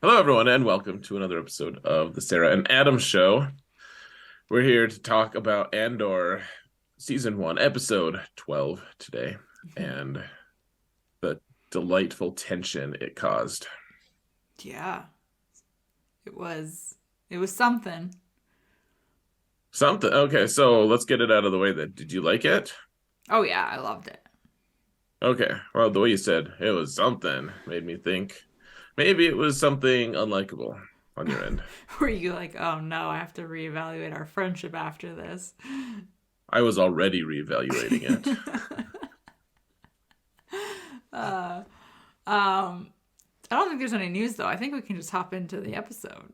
Hello, everyone, and welcome to another episode of the Sarah and Adam Show. We're here to talk about Andor Season 1, Episode 12 today, and the delightful tension it caused. Yeah, it was something. Something. Okay, so let's get it out of the way then. Did you like it? Oh yeah, I loved it. Okay, well, the way you said it was something made me think maybe it was something unlikable on your end. Were you like, oh no, I have to reevaluate our friendship after this? I was already reevaluating it. uh, um, I don't think there's any news though. I think we can just hop into the episode.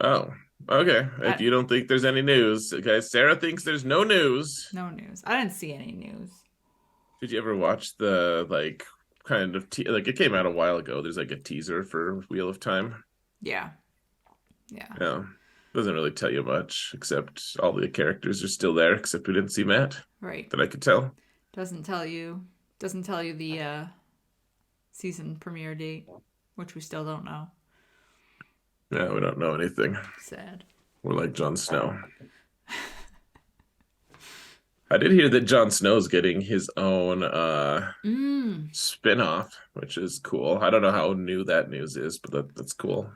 Oh, okay. If I, you don't think there's any news, okay, Sarah thinks there's no news. no news. I didn't see any news. Did you ever watch the kind of like it came out a while ago? There's like a teaser for Wheel of Time. Yeah, yeah, Yeah, doesn't really tell you much except all the characters are still there, except we didn't see Matt right. that I could tell. Doesn't tell you the season premiere date, which we still don't know. Yeah, we don't know anything. Sad. We're like Jon Snow. I did hear that Jon Snow's getting his own spin-off, which is cool. I don't know how new that news is, but that's cool.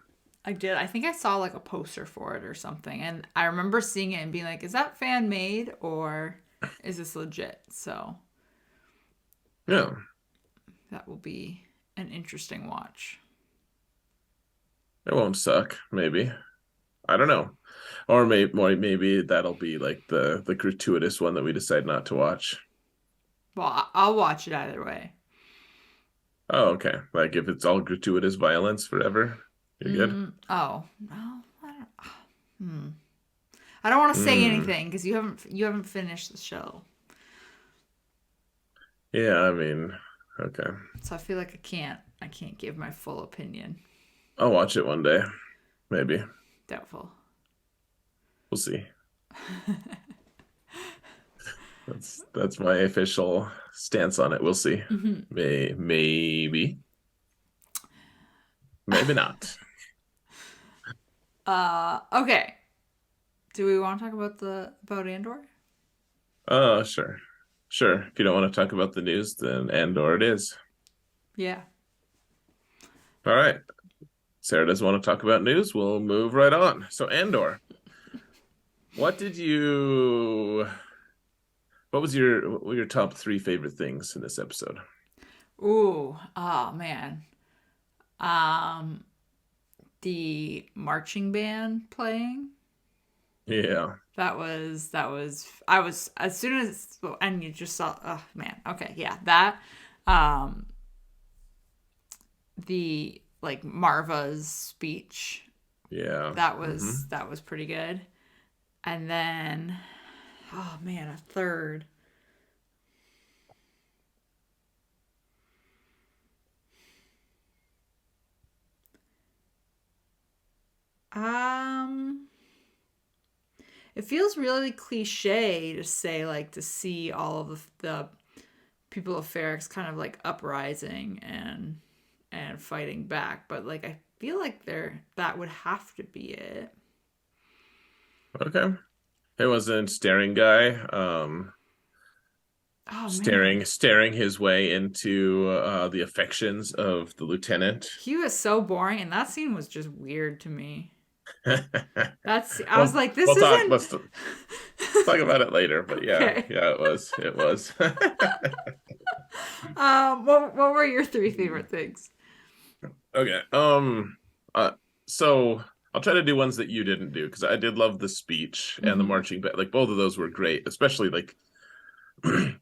I did. I think I saw like a poster for it or something. And I remember seeing it and being like, is that fan made or is this legit? So Yeah, that will be an interesting watch. it won't suck, maybe. I don't know. Or maybe that'll be like the gratuitous one that we decide not to watch. Well, I'll watch it either way. Oh, okay. Like if it's all gratuitous violence forever, you're good. Oh, no. Hmm. I don't want to say Mm. anything because you haven't finished the show. Yeah, I mean, okay. So I feel like I can't give my full opinion. I'll watch it one day. Maybe. Doubtful. We'll see. That's my official stance on it. We'll see. Maybe. Maybe not. Okay. Do we want to talk about Andor? Sure. Sure. If you don't want to talk about the news, then Andor it is. Yeah. All right. Sarah doesn't want to talk about news. We'll move right on. So Andor, what did you what were your top three favorite things in this episode? Ooh, oh man. Um, the marching band playing. Yeah. That was I was as soon as and you just saw oh man. Okay, yeah. That um the like Marva's speech. Yeah. That Hmm. was that was pretty good. And then oh man, a third. Um It feels really cliche to say like to see all of the people of Ferrex kind of like uprising and fighting back, but like I feel like that would have to be it. Okay. It wasn't staring guy, Oh man, staring his way into the affections of the lieutenant. he was so boring, and that scene was just weird to me. That's I was Well, like, this we'll talk. isn't Let's talk about it later. But yeah, okay. yeah, it was. It was. What were your three favorite things? Okay. So I'll try to do ones that you didn't do because I did love the speech and the Mm-hmm. marching band. Like both of those were great, especially like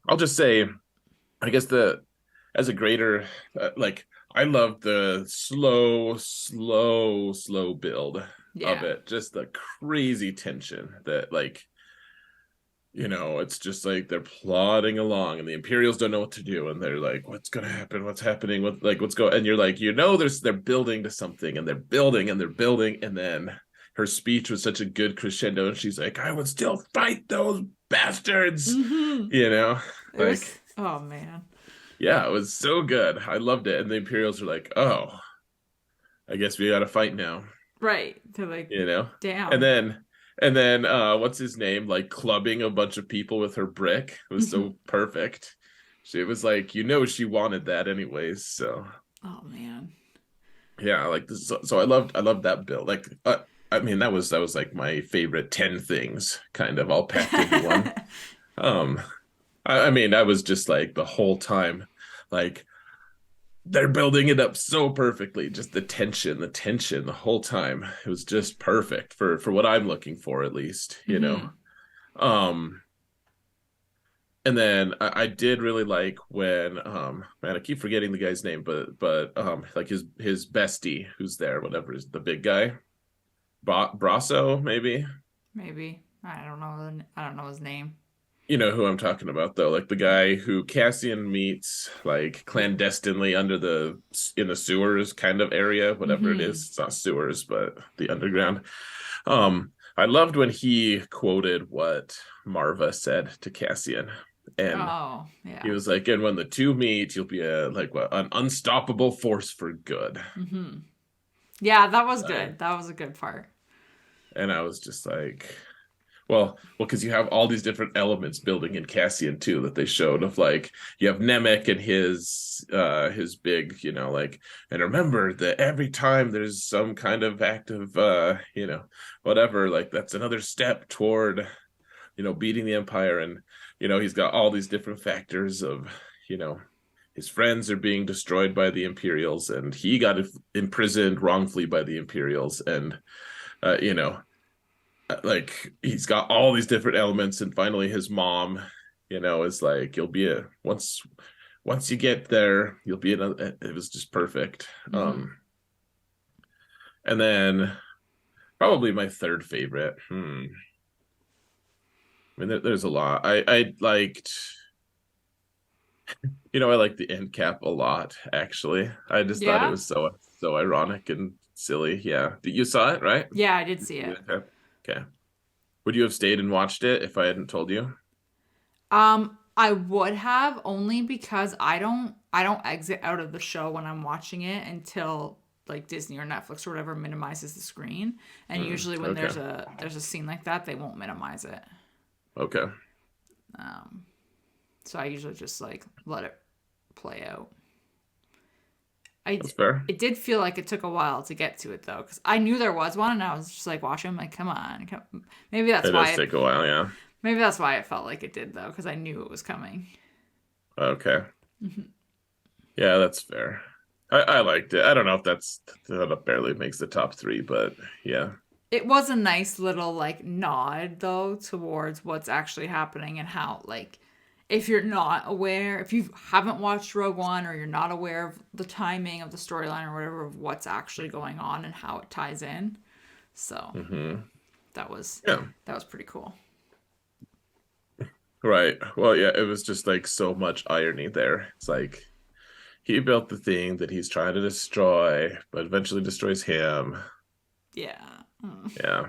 I'll just say, I guess the as a grader, like I loved the slow build of Yeah. it. Just the crazy tension that it's just like they're plodding along and the Imperials don't know what to do and they're like, what's gonna happen? What's happening? What's going and you're like, they're building to something and they're building and they're building and then her speech was such a good crescendo and she's like, I would still fight those bastards, Mm-hmm. you know? It was Like, oh man. yeah, it was so good. I loved it. And the Imperials are like, oh, I guess we gotta fight now, Right. They're like, you know? And damn. then what's his name? Like clubbing a bunch of people with her brick. It was Hmm. so perfect. She was like, you know, she wanted that anyways. So Oh man. yeah, like this. So I loved that bill. Like, I mean, that was like my favorite 10 things, kind of all packed into one. Um, I mean, I was just like the whole time, like they're building it up so perfectly. Just the tension, the whole time. It was just perfect for what I'm looking for, at least, you know. Hmm. Um, and then I did really like when man, I keep forgetting the guy's name, but like his bestie who's there, whatever is the big guy. Brasso, maybe. Maybe. I don't know. I don't know his name. You know who I'm talking about, though. Like the guy who Cassian meets, like clandestinely under the in the sewers kind of area, whatever it Hmm. is. It's not sewers, but the underground. I loved when he quoted what Marva said to Cassian, and Oh, he yeah. was like, "And when the two meet, you'll be a like what, an unstoppable force for good." Hmm. Yeah, that was Uh, good. That was a good part. and I was just like, because you have all these different elements building in Cassian too that they showed of like you have Nemec and his big, you know, like and remember that every time there's some kind of act of you know, whatever, like that's another step toward, you know, beating the Empire and you know, he's got all these different factors of, you know, his friends are being destroyed by the Imperials and he got imprisoned wrongfully by the Imperials and you know like he's got all these different elements and finally his mom you know is like you'll be a once you get there you'll be another it was just perfect Hmm. and then probably my third favorite I mean there's a lot I liked you know I liked the end cap a lot actually I just thought it Yeah? was so ironic and silly yeah you saw it right Yeah, I did see it. okay would you have stayed and watched it if I hadn't told you I would have only because I don't exit out of the show when I'm watching it until like Disney or Netflix or whatever minimizes the screen. And usually when okay there's a scene like that, they won't minimize it. okay Um, so I usually just like let it play out. I that's fair it did feel like it took a while to get to it though, because I knew there was one, and I was just like watching. I'm like, come on, come. Maybe that's it why does it. take a while yeah Maybe that's why it felt like it did though, because I knew it was coming. Okay. Yeah, that's fair. I liked it. I don't know if that barely makes the top three, but yeah. It was a nice little like nod though towards what's actually happening and how like if you're not aware, if you haven't watched Rogue One or you're not aware of the timing of the storyline or whatever of what's actually going on and how it ties in. So hmm that was Yeah. that was pretty cool. Right. Well, yeah, it was just like so much irony there. It's like he built the thing that he's trying to destroy, but eventually destroys him. Yeah. Yeah.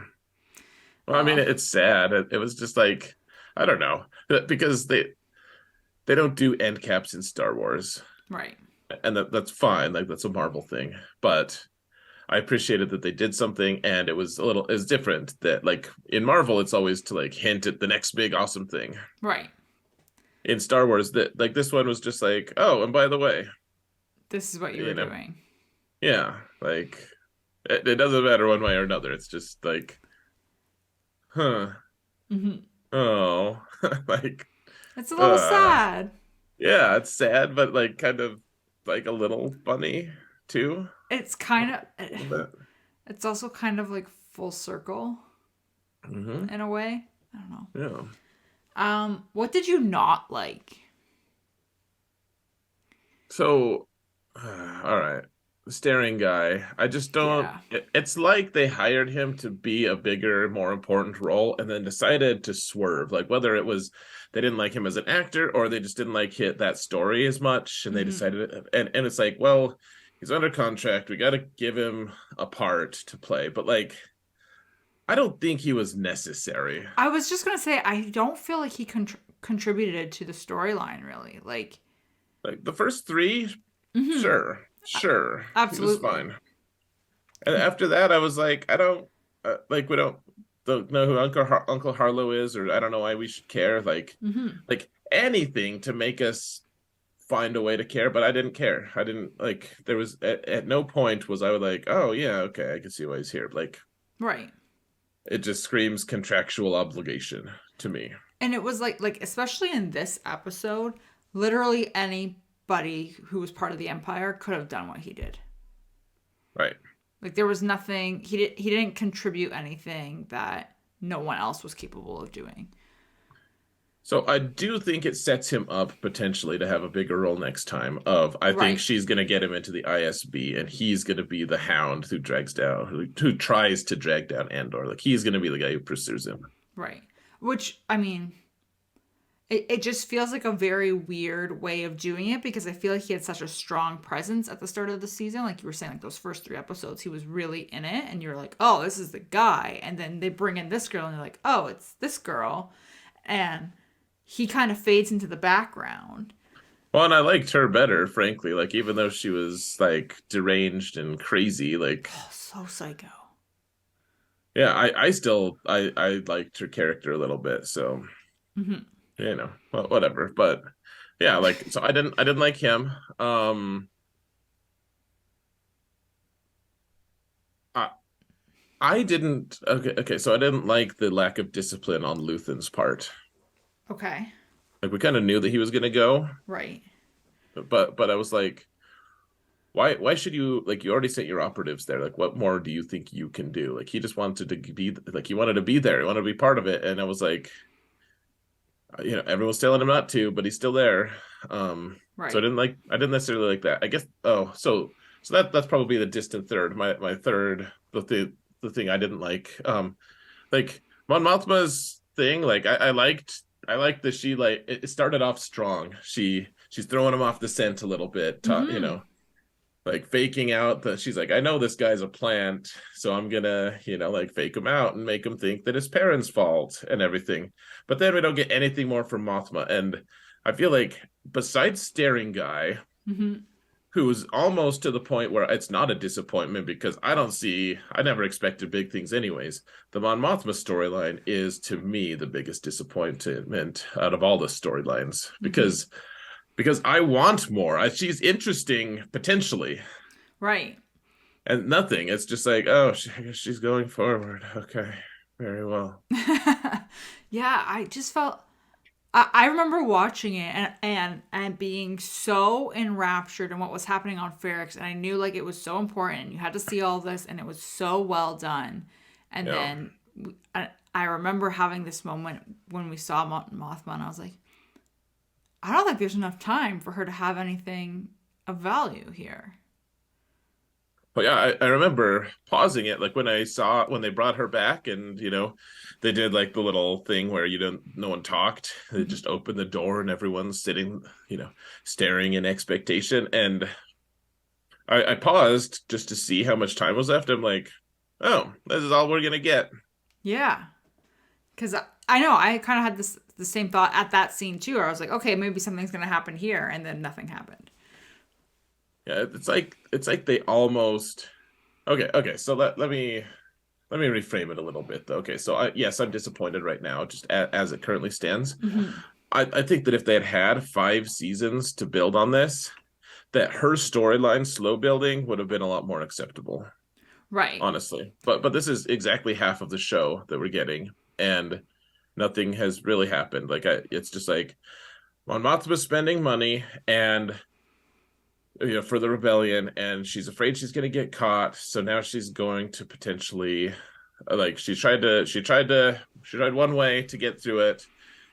Well, I mean, Oh, it's sad. It was just like I don't know because they don't do end caps in Star Wars, right. and that's fine. Like that's a Marvel thing, but I appreciated that they did something and it was different that like in Marvel it's always to like hint at the next big awesome thing. Right. In Star Wars that like this one was just like, oh, and by the way, This is what you were you know, doing. yeah, like it doesn't matter one way or another. It's just like, huh, Hmm. oh, like It's a little uh sad. yeah, it's sad, but like kind of like a little funny too. It's kind of A little bit. it's also kind of like full circle Mm-hmm. in a way. I don't know. Yeah. What did you not like? So, all right. The staring guy. I just don't. Yeah. It's like they hired him to be a bigger, more important role and then decided to swerve. Like whether it was they didn't like him as an actor or they just didn't like that story as much and they Hmm. decided and it's like, well, he's under contract. We got to give him a part to play. But like I don't think he was necessary. I was just gonna say I don't feel like he contributed to the storyline really. Like the first three, Hmm. sure. Sure. He was Absolutely. fine. And after that, I was like, I don't like we don't know who Uncle Harlow is, or I don't know why we should care. Mm-hmm. Like anything to make us find a way to care, but I didn't care. I didn't like. There was at no point was I like, oh yeah, okay, I can see why he's here. Like Right. it just screams contractual obligation to me. And it was like especially in this episode, literally anybody who was part of the Empire could have done what he did. Right. Like there was nothing he didn't contribute anything that no one else was capable of doing. So I do think it sets him up potentially to have a bigger role next time. I think Right. she's going to get him into the ISB, and he's going to be the hound who tries to drag down Andor. Like he's going to be the guy who pursues him. Right. Which I mean, it just feels like a very weird way of doing it because I feel like he had such a strong presence at the start of the season. Like you were saying, like those first 3 episodes, he was really in it, and you're like, oh, this is the guy. And then they bring in this girl, and you're like, oh, it's this girl. And he kind of fades into the background. Well, and I liked her better, frankly. Like even though she was like deranged and crazy, like Oh, so psycho. yeah, I still I liked her character a little bit. So Mm-hmm. well, whatever. But yeah, like so I didn't like him. I I didn't okay, so I didn't like the lack of discipline on Luthen's part. Okay. Like we kind of knew that he was gonna go, Right. but I was like, why should you like you already sent your operatives there? Like what more do you think you can do? Like he just wanted to be like he wanted to be there, he wanted to be part of it. And I was like, everyone's telling him not to, but he's still there. So Right. I didn't necessarily like that. I guess so that's probably the distant third. My third the thing I didn't like Mon Mothma's thing, like I liked that she like it started off strong. She's throwing him off the scent a little bit, Mm-hmm. like faking out that she's like, I know this guy's a plant, so I'm gonna, like fake him out and make him think that his parents' fault and everything. But then we don't get anything more from Mothma. And I feel like besides Staring Guy, Mm-hmm. who's almost to the point where it's not a disappointment because I never expected big things anyways. The Mon Mothma storyline is to me the biggest disappointment out of all the storylines Mm-hmm. because I want more. She's interesting potentially, Right. and nothing. It's just like, oh, I guess she's going forward. Okay, very well. Yeah, I just felt I remember watching it and being so enraptured in what was happening on Ferrex, and I knew like it was so important and you had to see all this and it was so well done. And Yeah. then I remember having this moment when we saw Mothma, and I was like, I don't think there's enough time for her to have anything of value here. But yeah, I remember pausing it like when they brought her back and they did like the little thing where no one talked. They Mm-hmm. just opened the door and everyone's sitting, staring in expectation. And I paused just to see how much time was left. I'm like, oh, this is all we're gonna get. Yeah, because I know I kind of had the same thought at that scene too. Where I was like, okay, maybe something's gonna happen here, and then nothing happened. Yeah, it's like they almost okay. So let me reframe it a little bit though. Okay, so yes, I'm disappointed right now, just as it currently stands. Mm-hmm. I think that if they had 5 seasons to build on this, that her storyline slow building would have been a lot more acceptable, Right. honestly. But this is exactly half of the show that we're getting, and nothing has really happened. It's just like Mon Mothma's spending money and for the rebellion, and she's afraid she's going to get caught. So now she's going to potentially, like, she tried one way to get through it,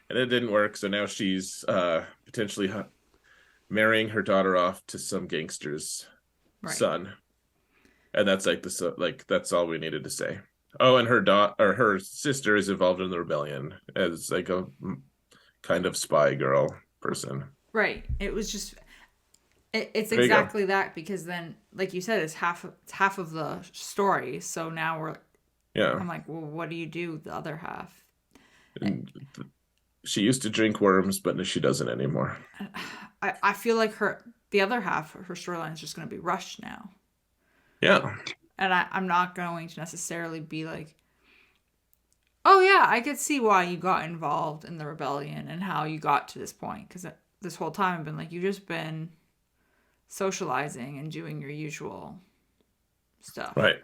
and it didn't work. So now she's potentially marrying her daughter off to some gangster's Right. son, and that's that's all we needed to say. Oh, and her daughter or her sister is involved in the rebellion as like a kind of spy girl person. Right. It was just it's There you go. exactly that because then, like you said, it's half of the story. So now Yeah. I'm like, well, what do you do with the other half? And she used to drink worms, but she doesn't anymore. I feel like the other half of her storyline is just going to be rushed now. Yeah. and I'm not going to necessarily be like, oh yeah, I could see why you got involved in the rebellion and how you got to this point, because this whole time I've been like, you've just been socializing and doing your usual stuff. Right.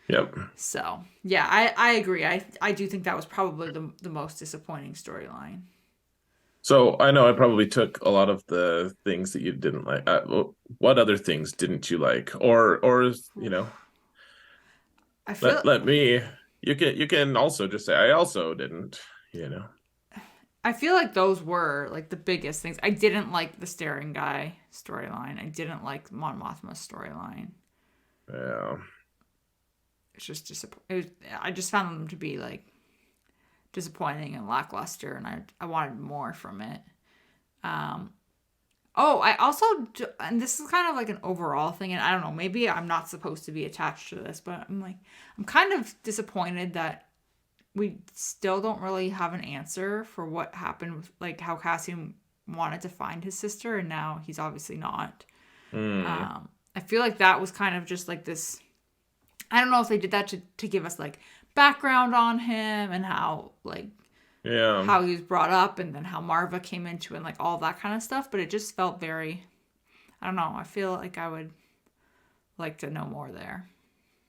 Yep. So yeah, I agree. I do think that was probably the most disappointing storyline. So I know I probably took a lot of the things that you didn't like. What other things didn't you like? Or I feel let me. You can also just say I also didn't. You know. I feel like those were like the biggest things. I didn't like the staring guy storyline. I didn't like Mon Mothma's storyline. Yeah. It's just I just found them to be like disappointing and lackluster, and I wanted more from it. Oh, I also, and this is kind of like an overall thing, and I don't know, maybe I'm not supposed to be attached to this, but I'm kind of disappointed that we still don't really have an answer for what happened with, like, how Cassian wanted to find his sister, and now he's obviously not. Mm. I feel like that was kind of just like this. I don't know if they did that to give us like background on him and how like Yeah. how he was brought up and then how Marva came into it and like all that kind of stuff. But it just felt very, I don't know. I feel like I would like to know more there.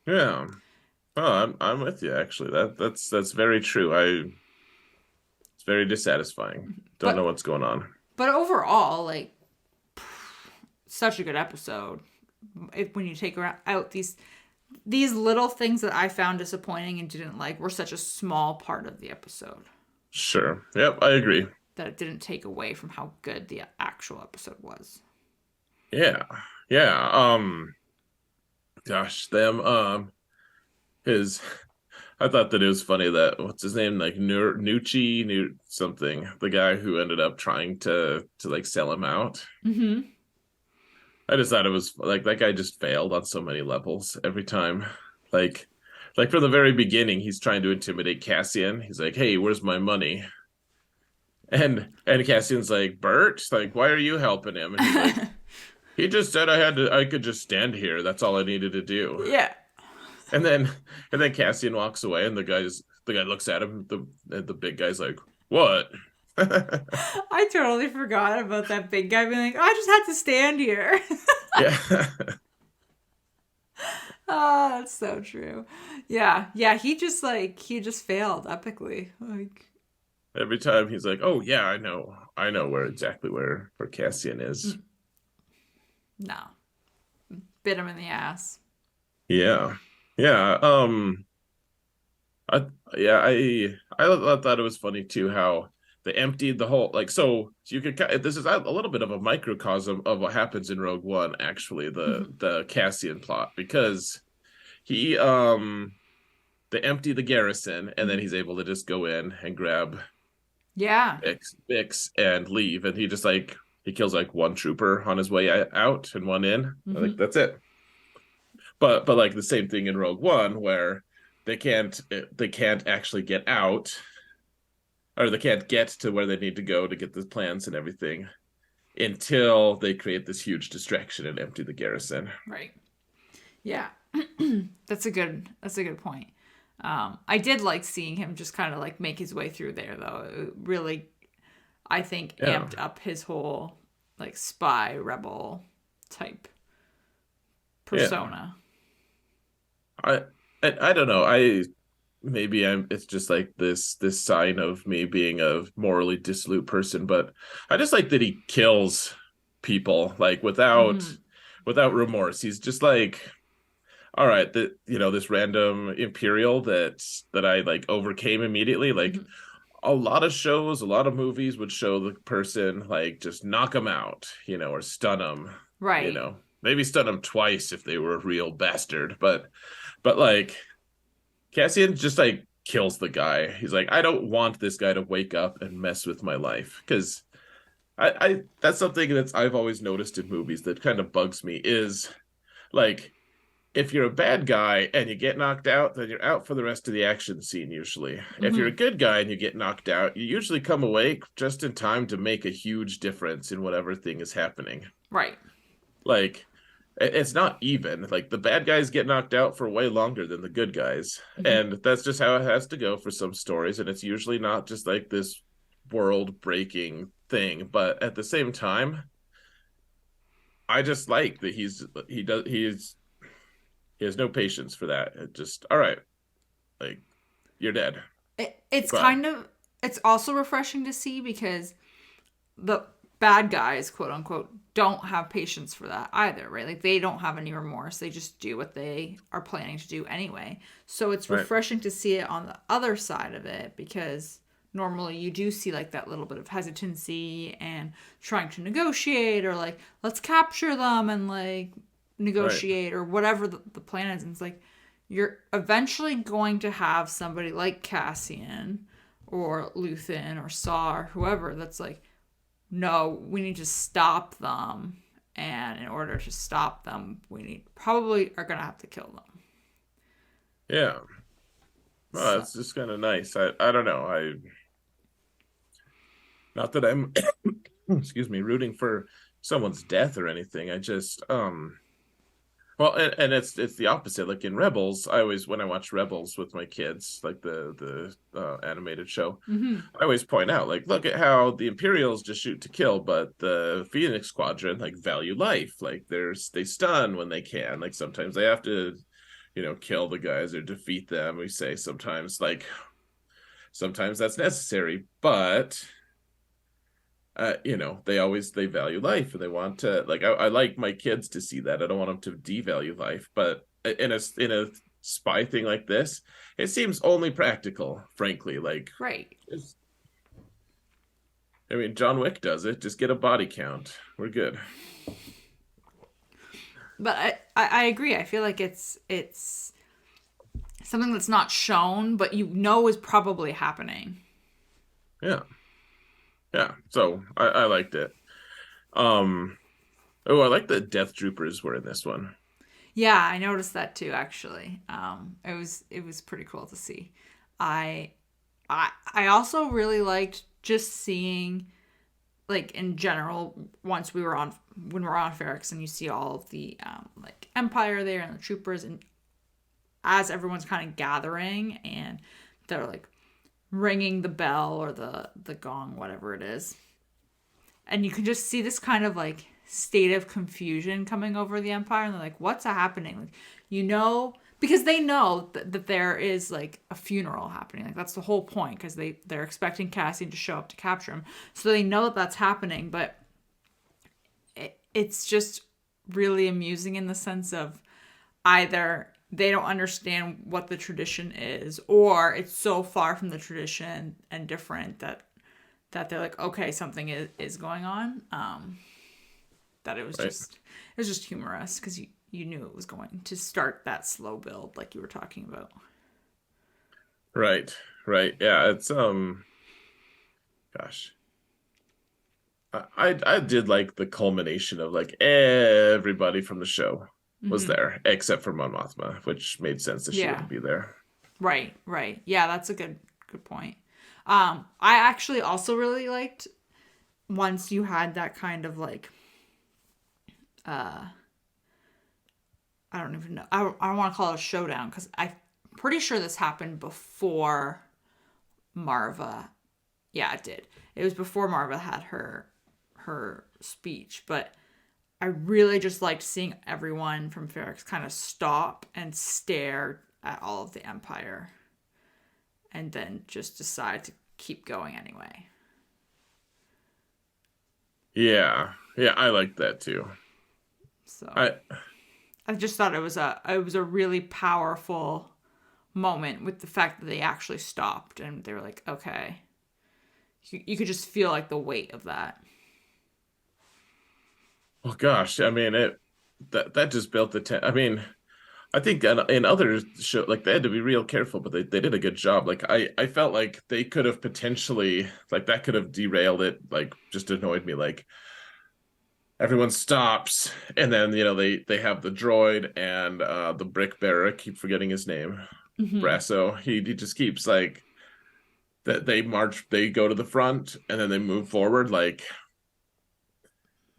Yeah. Oh, I'm with you actually. That's very true. It's very dissatisfying. Don't know But what's going on. overall, like such a good episode. When you take out these little things that I found disappointing and didn't like were such a small part of the episode Sure. Yep, I agree. that it didn't take away from how good the actual episode was. Yeah. Yeah. Gosh, them his I thought that it was funny that what's his name, like Nucci New something, the guy who ended up trying to like sell him out. Mm-hmm. I just thought it was like that guy just failed on so many levels every time. Like like from the very beginning, he's trying to intimidate Cassian. He's like, "Hey, where's my money?" And Cassian's like, "Bert, like, why are you helping him?" And he's like, "He just said I could just stand here. That's all I needed to do." Yeah. And then and then Cassian walks away, and the guy looks at him. The big guy's like, "What?" I totally forgot about that big guy being like, I just had to stand here. Yeah. Oh, that's so true. Yeah. Yeah. He just failed epically. Like, Every time he's like, "Oh yeah, I know where exactly where Cassian is." no. Bit him in the ass. Yeah, yeah. I yeah, I thought it was funny too how they emptied the whole like so you could this is a little bit of a microcosm of what happens in Rogue One actually the Cassian plot because he they empty the garrison and then he's able to just go in and grab Yeah. Bix and leave and he just like he kills like one trooper on his way out and one in like Mm-hmm. that's it but like the same thing in Rogue One where they can't actually get out or they can't get to where they need to go to get the plans and everything until they create this huge distraction and empty the garrison. Right. Yeah. That's a good point. I did like seeing him just kind of like make his way through there though. It really, I think, Yeah, amped up his whole like spy rebel type yeah. persona. I I don't know. I maybe I'm it's just like this sign of me being a morally dissolute person, but I just like that he kills people like Mm-hmm. without remorse. He's just like all right, that this random imperial that I like overcame immediately. Like Mm-hmm. a lot of shows, a lot of movies would show the person like just knock them out, or stun them, Right. maybe stun them twice if they were a real bastard. But like Cassian just like kills the guy. He's like, I don't want this guy to wake up and mess with my life because I that's something that I've always noticed in movies that kind of bugs me is like if you're a bad guy and you get knocked out, then you're out for the rest of the action scene usually. If you're a Mm-hmm. good guy and you get knocked out, you usually come away just in time to make a huge difference in whatever thing is happening. Right. Like it's not even. Like the bad guys get knocked out for way longer than the good guys. Hmm. And that's just how it has to go for some stories. And it's usually not just like this world breaking thing. But at the same time, I just like that he has no patience for that. It just all right, like you're dead. It's Goodbye. kind of, it's also refreshing to see because the bad guys, quote unquote, don't have patience for that either, right? Like they don't have any remorse. They just do what they are planning to do anyway. So it's Right. refreshing to see it on the other side of it because normally you do see like that little bit of hesitancy and trying to negotiate or like let's capture them and like Right. negotiate or whatever the plan is. And it's like you're eventually going to have somebody like Cassian or Luthen or Saw or whoever that's like, no, we need to stop them. And in order to stop them, we need probably are gonna have to kill them. Yeah. Well, So it's just kind of nice. I don't know. I not that I'm excuse me, rooting for someone's death or anything. I just well, and it's the opposite. Like in Rebels, I always when I watch Rebels with my kids, like the animated show, mm-hmm. I always point out like, look at how the Imperials just shoot to kill, but the Phoenix Squadron like value life. Like they stun when they can. Like sometimes they have to, kill the guys or defeat them. We say sometimes that's necessary, but they value life and they want to like I like my kids to see that. I don't want them to devalue life, but in a spy thing like this, it seems only practical, frankly. Like, Right. I mean, John Wick does it. Just get a body count. We're good. But I agree. I feel like it's something that's not shown, but you know is probably happening. Yeah, yeah. So I liked it. Um. Oh, I like that Death Troopers were in this one. Yeah, I noticed that too. Actually, it was pretty cool to see. I I also really liked just seeing like in general once we were on when we're on Ferrix and you see all of the like Empire there and the troopers and as everyone's kind of gathering and they're like ringing the bell or the gong whatever it is and you can just see this kind of like state of confusion coming over the Empire and they're like what's happening like because they know that there is like a funeral happening like that's the whole point because they're expecting Cassian to show up to capture him so they know that that's happening but it's just really amusing in the sense of either they don't understand what the tradition is or it's so far from the tradition and different that they're like okay something is going on that Right. it was just humorous because you knew it was going to start that slow build like you were talking about. Right. Yeah. It's gosh. I did like the culmination of like everybody from the show was Hmm. there except for Mon Mothma, which made sense that she Yeah, wouldn't be there. right, yeah, that's a good point. I actually also really liked once you had that kind of like uh I don't even know. I don't want to call it a showdown because I'm pretty sure this happened before Marva. Yeah, it did. It was before Marva had her speech, but I really just liked seeing everyone from Ferrix kind of stop and stare at all of the Empire and then just decide to keep going anyway. Yeah. Yeah, I like that too. So I I just thought it was a really powerful moment with the fact that they actually stopped and they were like, okay, you could just feel like the weight of that. oh gosh, I mean that just built the I mean, I think in other show like they had to be real careful, but they did a good job. Like I felt like they could have potentially like that could have derailed it, like just annoyed me. Like everyone stops and then they have the droid and the brick bearer, I keep forgetting his name, Hmm. Brasso. He just keeps like that they go to the front and then they move forward like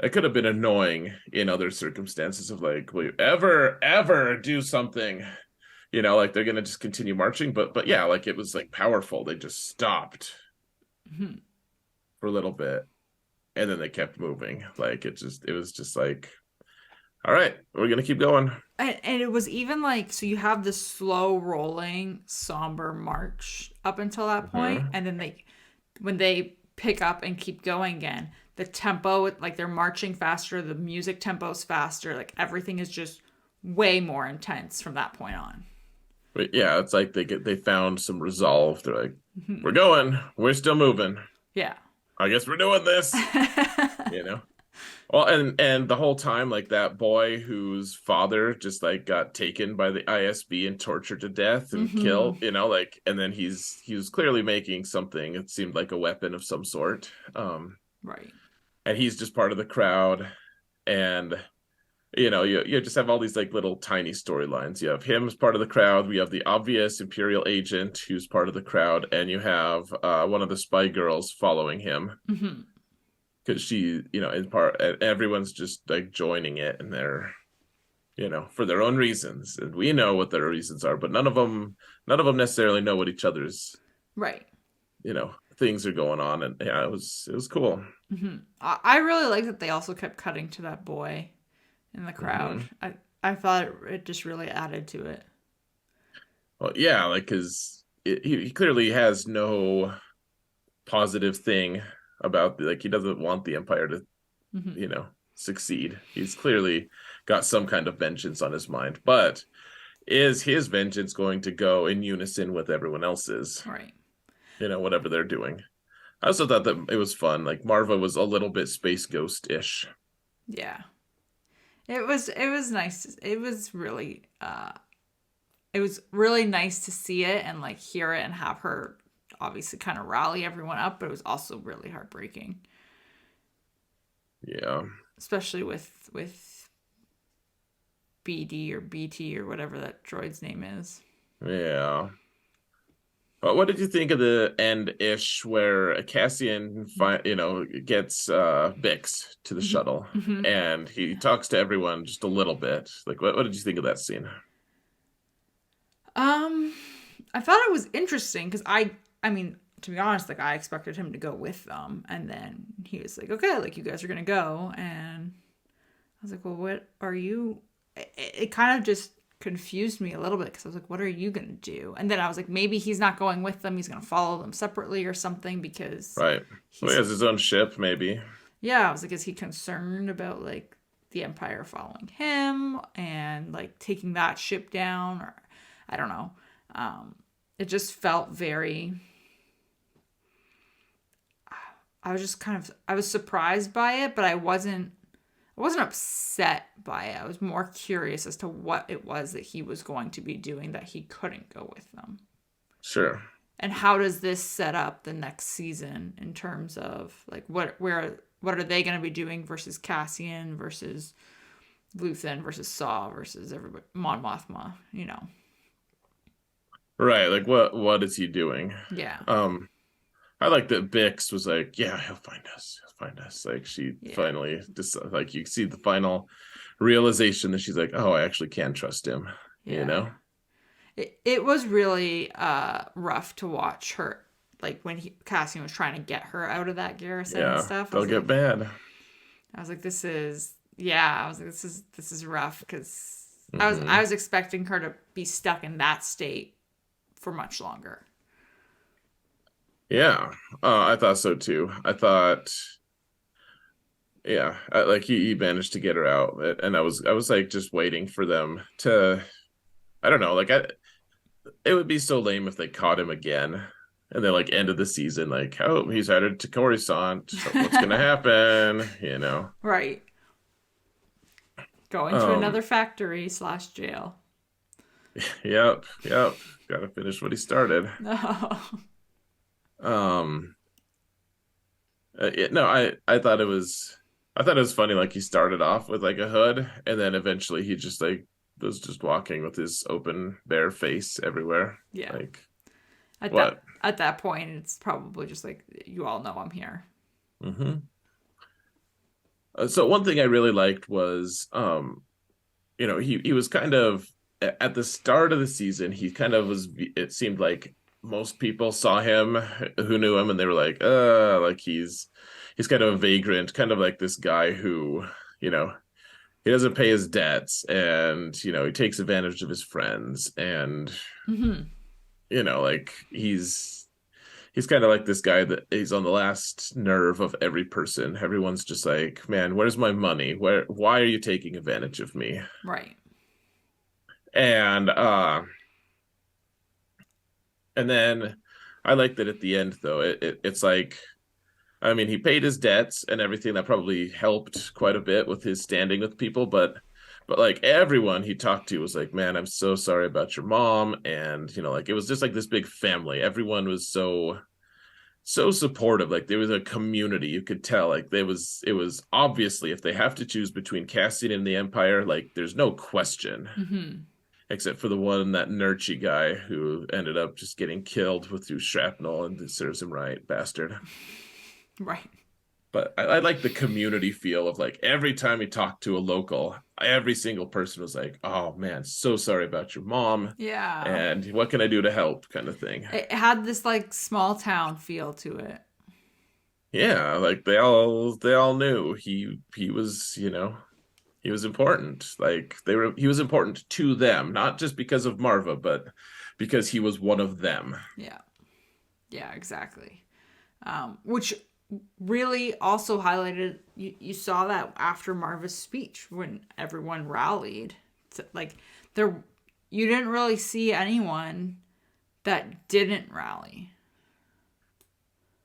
it could have been annoying in other circumstances of like, will you ever do something? Like they're gonna just continue marching, but yeah, like it was like powerful. They just stopped Mhm. for a little bit and then they kept moving. Like it was just like, all right, we're gonna keep going. And it was even like, so you have this slow rolling somber march up until that point, Mm-hmm. and then when they pick up and keep going again, the tempo, like they're marching faster, the music tempo's faster, like everything is just way more intense from that point on. But yeah, it's like they found some resolve. They're like, we're going, we're still moving. Yeah. I guess we're doing this. You know. Well, and the whole time, like that boy whose father just like got taken by the ISB and tortured to death and Mm-hmm. killed, like, and then he was clearly making something. It seemed like a weapon of some sort. Right. And he's just part of the crowd, and you just have all these like little tiny storylines. You have him as part of the crowd. We have the obvious Imperial agent who's part of the crowd, and you have one of the spy girls following him Mm-hmm. because she, in part, everyone's just like joining it, and they're, for their own reasons, and we know what their reasons are, but none of them necessarily know what each other's, Right. things are going on, and yeah, it was cool. Mm-hmm. I really like that they also kept cutting to that boy in the crowd. Hmm. I thought it just really added to it. Well, yeah, like because he clearly has no positive thing about like he doesn't want the Empire to Mm-hmm. succeed. He's clearly got some kind of vengeance on his mind, but is his vengeance going to go in unison with everyone else's, Right. whatever they're doing? I also thought that it was fun. Like Marva was a little bit space ghost-ish. Yeah. It was nice. It was really nice to see it and like hear it and have her obviously kind of rally everyone up, but it was also really heartbreaking, Yeah. especially with BD or BT or whatever that droid's name is. Yeah. But what did you think of the end-ish where Cassian gets Bix to the Mm-hmm. shuttle Mm-hmm. and he talks to everyone just a little bit? Like what did you think of that scene? Um, I thought it was interesting because I mean, to be honest, like I expected him to go with them, and then he was like, "Okay, like you guys are gonna go," and I was like, "Well, what are you?" It kind of just confused me a little bit because I was like, "What are you gonna do?" And then I was like, maybe he's not going with them; he's gonna follow them separately or something because Right. Well, he he's has his own ship, maybe. yeah. I was like, is he concerned about like the Empire following him and like taking that ship down or I don't know. Um, it just felt very I was just kind of I was surprised by it, but I wasn't upset by it. I was more curious as to what it was that he was going to be doing that he couldn't go with them. Sure. And how does this set up the next season in terms of like what are they going to be doing versus Cassian versus Luthen versus Saw versus everybody Mon Mothma, Right. Like what is he doing? Yeah. Um I like that Bix was like, yeah, he'll find us. He'll find us. Like she Yeah. finally just like you see the final realization that she's like, oh, I actually can trust him, you Yeah. know? It was really rough to watch her like when Cassian was trying to get her out of that garrison and Yeah, stuff. they'll get bad. I was like, this is yeah. I was like, this is rough because I Hmm. was expecting her to be stuck in that state for much longer. Yeah, I thought so too. I thought, yeah, like he managed to get her out, and I was like just waiting for them to. I don't know, like it would be so lame if they caught him again, and then like ended the season like, oh, he's headed to Coruscant. So what's gonna happen? Right. Going to Um, another factory slash jail. yep. Got to finish what he started. No. Um, no, I thought it was funny. Like he started off with like a hood, and then eventually he just like was just walking with his open bare face everywhere. Yeah. Like At that what? at that point, it's probably just like you all know I'm here. Hmm. So one thing I really liked was, he was kind of at the start of the season, he kind of was, it seemed like most people saw him who knew him and they were like he's kind of a vagrant, kind of like this guy who, you know, he doesn't pay his debts and, he takes advantage of his friends and, Mm-hmm. like he's kind of like this guy that he's on the last nerve of every person. Everyone's just like, man, where's my money? Why are you taking advantage of me? Right. And and then I like that at the end though, it's like, I mean, he paid his debts and everything. That probably helped quite a bit with his standing with people, but like everyone he talked to was like, man, I'm so sorry about your mom. And like it was just like this big family. Everyone was so supportive. Like there was a community. You could tell like it was obviously, if they have to choose between Cassian and the Empire, like there's no question, Mm-hmm. except for the one, that Nurchi guy who ended up just getting killed with through shrapnel, and it serves him right, bastard. Right. But I like the community feel of like every time he talked to a local, every single person was like, oh man, so sorry about your mom, Yeah. and what can I do to help, kind of thing. It had this like small town feel to it. Yeah, like they all knew he was, he was important. Like he was important to them, not just because of Marva, but because he was one of them. Yeah. Yeah, exactly. Which really also highlighted, you saw that after Marva's speech when everyone rallied. Like there, you didn't really see anyone that didn't rally.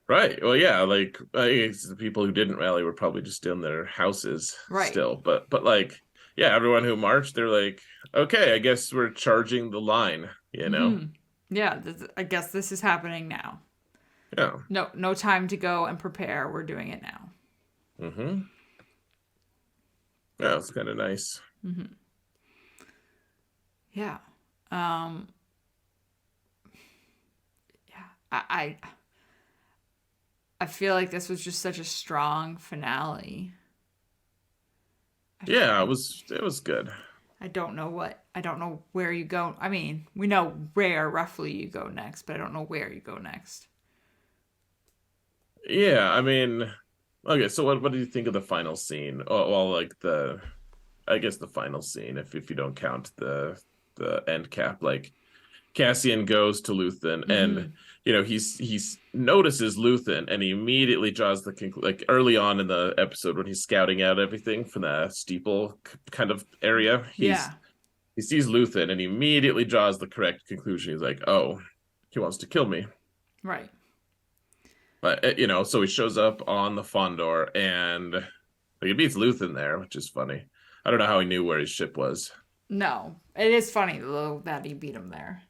Right. Well, yeah, like I guess the people who didn't rally were probably just in their houses Right. still. But like, yeah, everyone who marched, they're like, okay, I guess we're charging the line, you know? Mm-hmm. Yeah, I guess this is happening now. Yeah. No, no time to go and prepare. We're doing it now. Mm-hmm. Yeah, it's kind of nice. Mm-hmm. Yeah. Um. Yeah. I feel like this was just such a strong finale. Yeah, it was good. I don't know where you go. I mean, we know where roughly you go next, but I don't know where you go next. Yeah, I mean, okay, so what do you think of the final scene? Oh, well, like I guess the final scene, if you don't count the end cap, like Cassian goes to Luthen, and Mm-hmm. he's notices Luthen, and he immediately draws the like early on in the episode when he's scouting out everything from the steeple kind of area. Yeah. He sees Luthen, and he immediately draws the correct conclusion. He's like, oh, he wants to kill me. Right. But so he shows up on the Fondor, and like, he beats Luthen there, which is funny. I don't know how he knew where his ship was. No, it is funny though that he beat him there.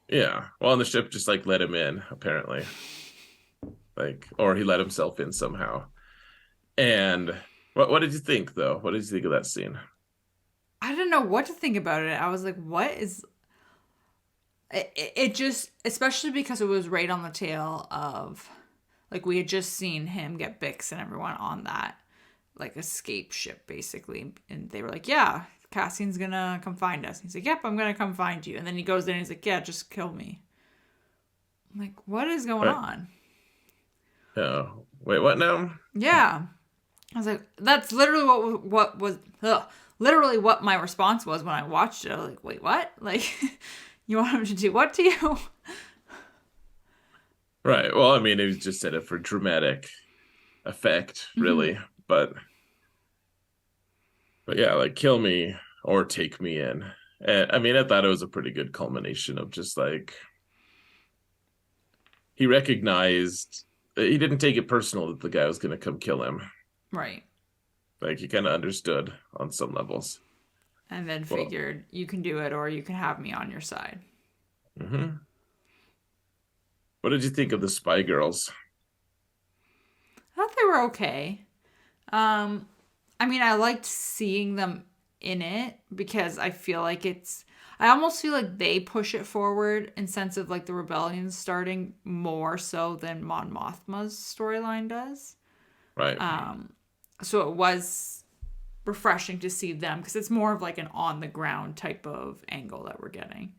Yeah, well, and the ship just like let him in, apparently, like, or he let himself in somehow. And what did you think though? What did you think of that scene? I didn't know what to think about it. I was like, what is it just, especially because it was right on the tail of, like, we had just seen him get Bix and everyone on that like escape ship basically, and they were like, yeah, Cassian's gonna come find us. He's like, yep, I'm gonna come find you. And then he goes there and he's like, yeah, just kill me. I'm like, what is going Right? on? Oh, wait, what now? Yeah, I was like, that's literally what was literally what my response was when I watched it. I was like, wait, what? Like, you want him to do what to you? Right. Well, I mean, he just said it for dramatic effect, Mm-hmm. really. But yeah, like kill me or take me in. And I mean, I thought it was a pretty good culmination of just like he recognized, he didn't take it personal that the guy was going to come kill him. Right. Like he kind of understood on some levels. And then Well, figured you can do it or you can have me on your side. mhm. What did you think of the Spy Girls? I thought they were okay. Um, I mean, I liked seeing them in it because I feel like I almost feel like they push it forward in sense of like the rebellion starting more so than Mon Mothma's storyline does. Right. Um, So it was refreshing to see them because it's more of like an on the ground type of angle that we're getting.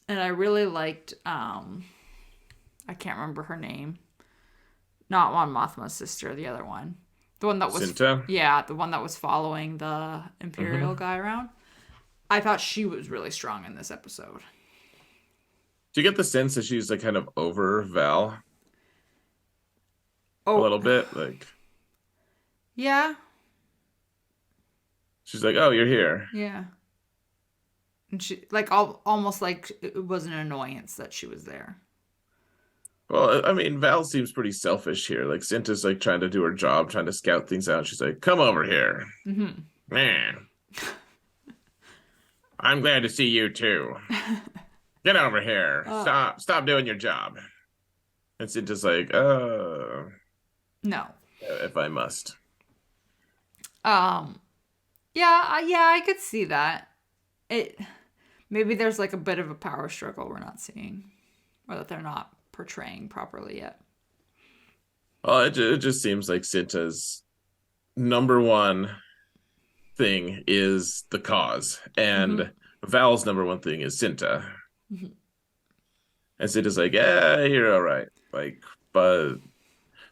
And I really liked I can't remember her name. Not Mon Mothma's sister, the other one. The one that was Cinta. yeah, the one that was following the Imperial Mm-hmm. guy around. I thought she was really strong in this episode. Do you get the sense that she's like kind of over Val a Oh, little bit? Like yeah. she's like, "Oh, you're here." Yeah. And she like almost like it was an annoyance that she was there. Well, I mean, Val seems pretty selfish here. Like Cinta's like trying to do her job, trying to scout things out. She's like, "Come over here, Mhm. man. I'm glad to see you too. Get over here. Uh Stop doing your job." And Cinta's like, no. if I must." Um yeah, yeah, I could see that. It maybe there's like a bit of a power struggle we're not seeing or that they're not portraying properly yet. Well, it just seems like Cinta's number one thing is the cause, Mhm. and Val's number one thing is Cinta. Mhm. And Cinta's like, "Yeah, you're all right. Like, but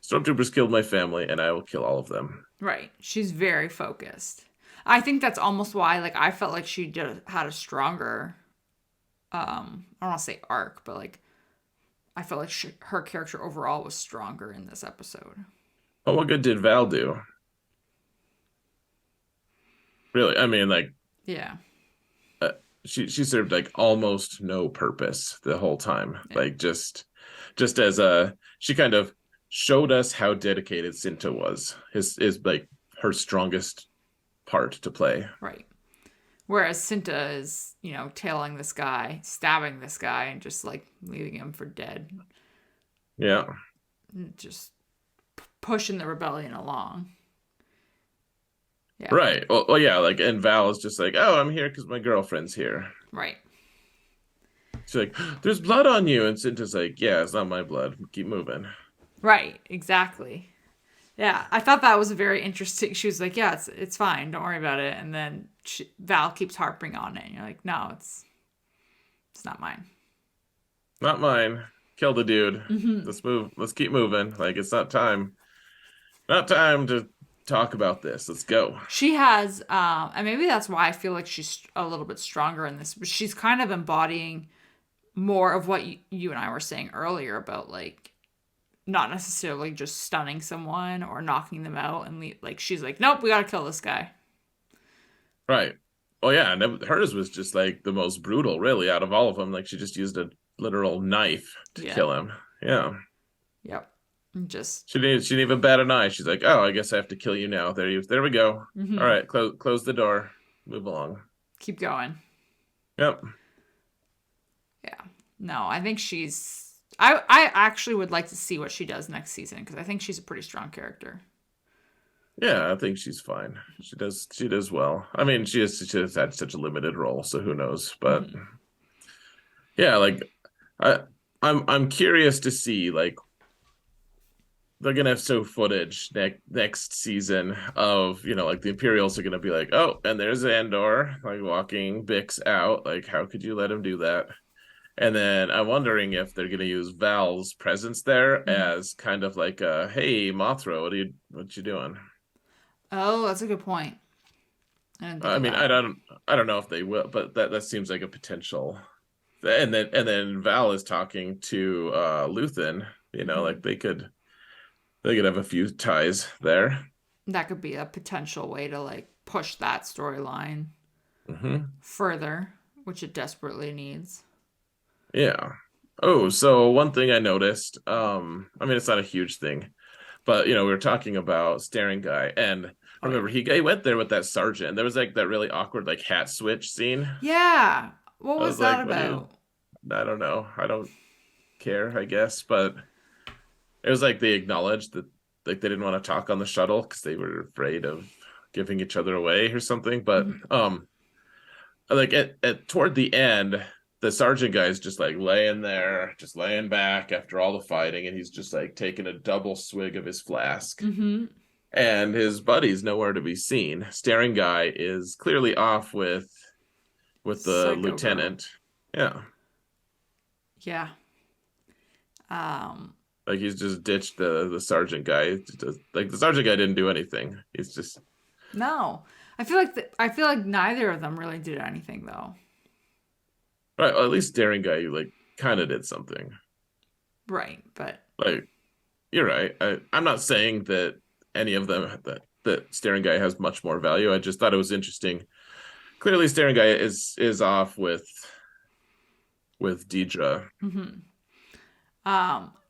stormtroopers killed my family, and I will kill all of them." Right. She's very focused. I think that's almost why like I felt like she had a stronger I don't want to say arc, but like I felt like her character overall was stronger in this episode. But what good did Val do? Really? I mean, like, Yeah. uh, she served like almost no purpose the whole time. Yeah. Like, just as a she kind of showed us how dedicated Cinta was. Is like her strongest part to play. Right. Whereas Cinta is, tailing this guy, stabbing this guy, and just like leaving him for dead. Yeah. Just pushing the rebellion along. Yeah. Right. Well, yeah. Like, and Val is just like, "Oh, I'm here because my girlfriend's here." Right. She's like, "There's blood on you," and Cinta's like, "Yeah, it's not my blood. Keep moving." Right. Exactly. Yeah, I thought that was very interesting. She was like, "Yeah, it's fine. Don't worry about it." And then Val keeps harping on it, and you're like, "No, it's not mine." Not mine. Kill the dude. Hmm. Let's move. Let's keep moving. Like, it's not time. Not time to talk about this. Let's go. She has, and maybe that's why I feel like she's a little bit stronger in this. But she's kind of embodying more of what you and I were saying earlier about like not necessarily just stunning someone or knocking them out and like she's like, "Nope, we gotta kill this guy." Right. Oh yeah, and hers was just like the most brutal, really, out of all of them. Like she just used a literal knife to Yeah. kill him. Yeah. Yep. Just. She didn't even bat an eye. She's like, "Oh, I guess I have to kill you now." There we go. All Hmm. right, close the door. Move along. Keep going. Yep. Yeah. No, I think she's. I actually would like to see what she does next season because I think she's a pretty strong character. Yeah, I think she's fine. She does well. I mean, she has had such a limited role, so who knows? But Hmm. yeah, like I I'm curious to see like they're gonna have so footage next season of like the Imperials are gonna be like, "Oh, and there's Andor like walking Bix out. Like, how could you let him do that?" And then I'm wondering if they're gonna use Val's presence there Hmm. as kind of like a, "Hey, Mothra, what you doing?" Oh, that's a good point. I didn't think I of mean, that. I don't know if they will, but that seems like a potential. And then Val is talking to Luthen, Hmm. like they could have a few ties there. That could be a potential way to like push that storyline Hmm. further, which it desperately needs. Yeah. Oh, so one thing I noticed, I mean it's not a huge thing, but we were talking about staring guy, and I Oh yeah. remember he went there with that sergeant, and there was like that really awkward like hat switch scene. Yeah. What I was was that like, what do you about? I don't know. I don't care, I guess, but it was like they acknowledged that like they didn't want to talk on the shuttle because they were afraid of giving each other away or something. But Hmm. like at toward the end, the sergeant guy's just like laying there, just laying back after all the fighting, and he's just like taking a double swig of his flask. Hmm. and his buddy's nowhere to be seen. Staring guy is clearly off with the Psycho girl. lieutenant. Yeah. Yeah. Um, Like he's just ditched the sergeant guy. Like the sergeant guy didn't do anything. He's just no. I feel like neither of them really did anything though. right. Well, at least daring guy, you like kind of did something. Right, but Like you're right. I'm not saying that any of them that staring guy has much more value. I just thought it was interesting. Clearly, staring guy is off with Deidre.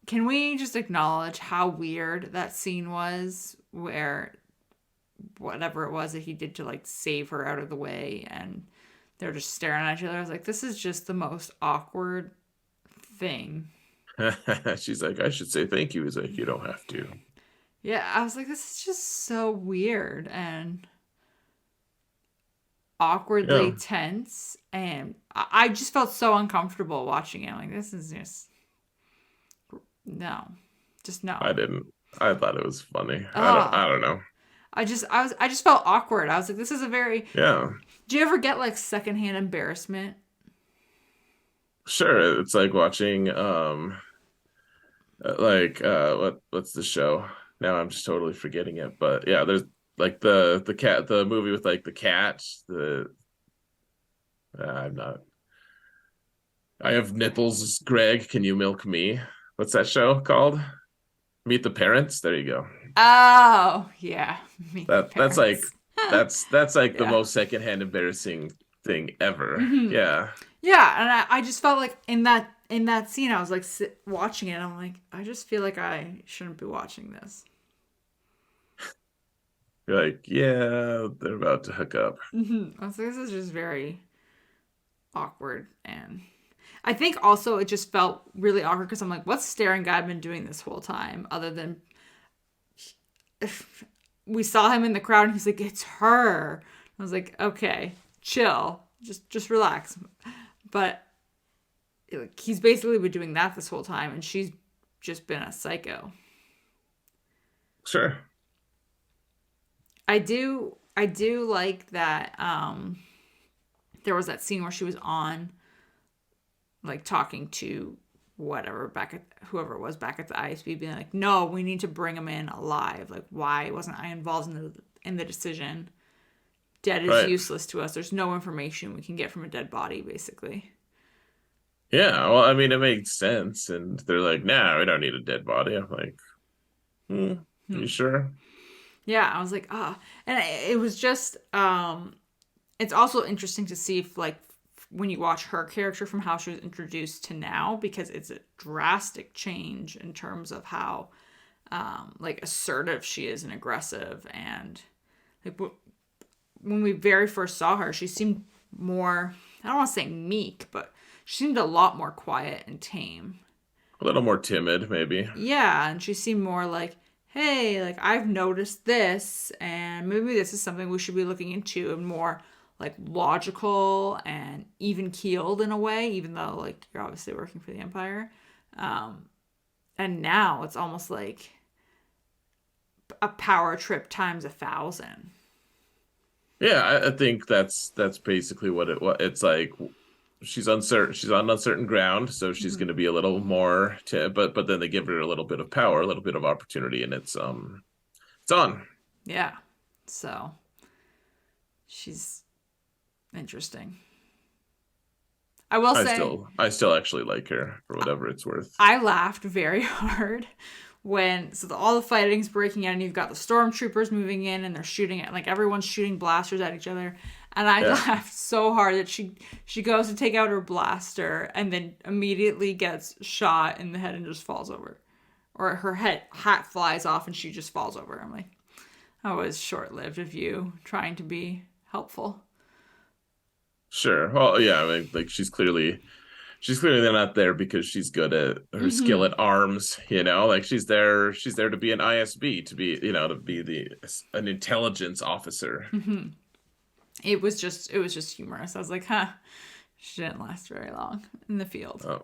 can we just acknowledge how weird that scene was where whatever it was that he did to like save her out of the way and they're just staring at each other. I was like, this is just the most awkward thing. She's like, I should say thank you. He's like, you don't have to. Yeah, I was like, this is just so weird and awkwardly Yeah, tense. And I just felt so uncomfortable watching it. I'm like, this is just, no, just no. I didn't. I thought it was funny. Ah, I don't know. I just felt awkward. I was like, this is a very, Yeah, do you ever get like secondhand embarrassment? sure. It's like watching what's the show? Now I'm just totally forgetting it. But yeah, there's like the cat the movie with like the cat. The I'm not. I have nipples, Greg. Can you milk me? What's that show called? Meet the Parents. There you go. Oh, yeah. Meet the That's like parents. that's like the Yeah. most secondhand embarrassing thing ever. Hmm. Yeah. Yeah, and I just felt like in that scene, I was like watching it. And I'm like, I just feel like I shouldn't be watching this. You're like, yeah, they're about to hook up. I was like, this is just very awkward, and I think also it just felt really awkward because I'm like, what's staring guy been doing this whole time other than we saw him in the crowd and he's like, it's her. I was like, okay, chill, just relax. But like, he's basically been doing that this whole time, and she's just been a psycho. Sure. I do like that. There was that scene where she was on, like talking to whatever back at whoever it was back at the ISB, being like, "No, we need to bring him in alive. Like, why wasn't I involved in the decision? Dead is Right. useless to us. There's no information we can get from a dead body, basically." Yeah. Well, I mean, it makes sense. And they're like, nah, we don't need a dead body. I'm like, you sure? Yeah, I was like, ah, and it was just, it's also interesting to see if like when you watch her character from how she was introduced to now, because it's a drastic change in terms of how, like assertive she is and aggressive, and like when we very first saw her, she seemed more, I don't want to say meek, but she seemed a lot more quiet and tame. A little more timid, maybe. Yeah, and she seemed more like, hey, like I've noticed this, and maybe this is something we should be looking into, and more like logical and even keeled in a way, even though like you're obviously working for the Empire. Um, and now it's almost like a power trip times 1,000. Yeah, I think that's basically what it's like. She's uncertain. She's on uncertain ground, so she's going to be a little more. But then they give her a little bit of power, a little bit of opportunity, and it's on. Yeah, so she's interesting. I will say I still actually like her for whatever it's worth. I laughed very hard when all the fighting's breaking out and you've got the stormtroopers moving in and they're shooting at like everyone's shooting blasters at each other, and I Yeah, laughed so hard that she goes to take out her blaster and then immediately gets shot in the head and just falls over, or her hat flies off and she just falls over. I'm like, that was short lived of you trying to be helpful. sure. Well, yeah, I mean, like she's clearly not there because she's good at her skill at arms, like she's there to be an ISB, to be, to be an intelligence officer. It was just humorous. I was like, huh, she didn't last very long in the field. Oh,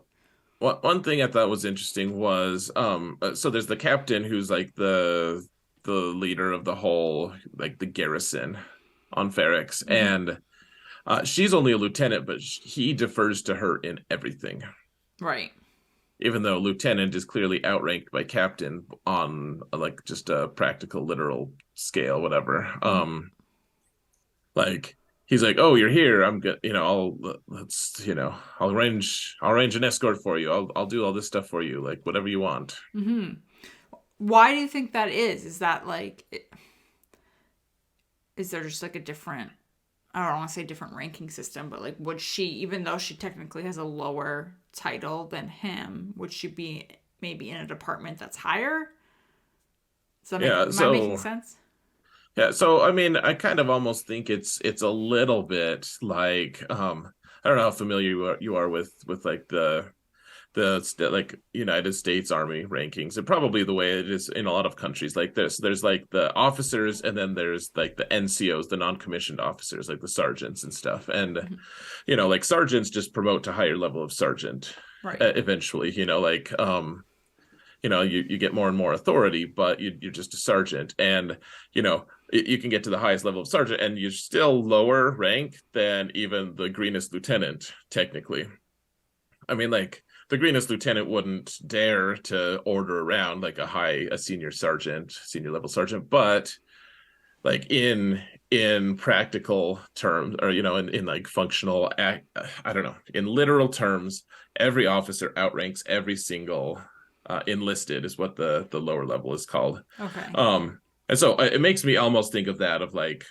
one thing I thought was interesting was so there's the captain who's like the the leader of the whole like the garrison on Ferrex, Mm-hmm. and she's only a lieutenant, but he defers to her in everything. Right. Even though lieutenant is clearly outranked by captain on like just a practical, literal scale, whatever. Mm-hmm. Like he's like, "Oh, you're here. I'm good. Let's, I'll arrange an escort for you. I'll do all this stuff for you. Like whatever you want." Mm-hmm. Why do you think that is? Is that is there just like a different, I don't want to say different ranking system, but like, would she, even though she technically has a lower title than him, would she be maybe in a department that's higher? Does that Yeah. am I making So sense? yeah. So I mean, I kind of almost think it's a little bit like I don't know how familiar you are with like like United States Army rankings, and probably the way it is in a lot of countries. Like there's like the officers, and then there's like the NCOs, the non-commissioned officers, like the sergeants and stuff. And Mm-hmm. like sergeants just promote to higher level of sergeant Right. eventually. Like you get more and more authority, but you're just a sergeant, and you can get to the highest level of sergeant, and you're still lower rank than even the greenest lieutenant, technically. I mean, like the greenest lieutenant wouldn't dare to order around like a senior sergeant, senior level sergeant, but like in practical terms, or in like functional act, I don't know, in literal terms, every officer outranks every single enlisted is what the lower level is called. Okay. And so it makes me almost think of that of like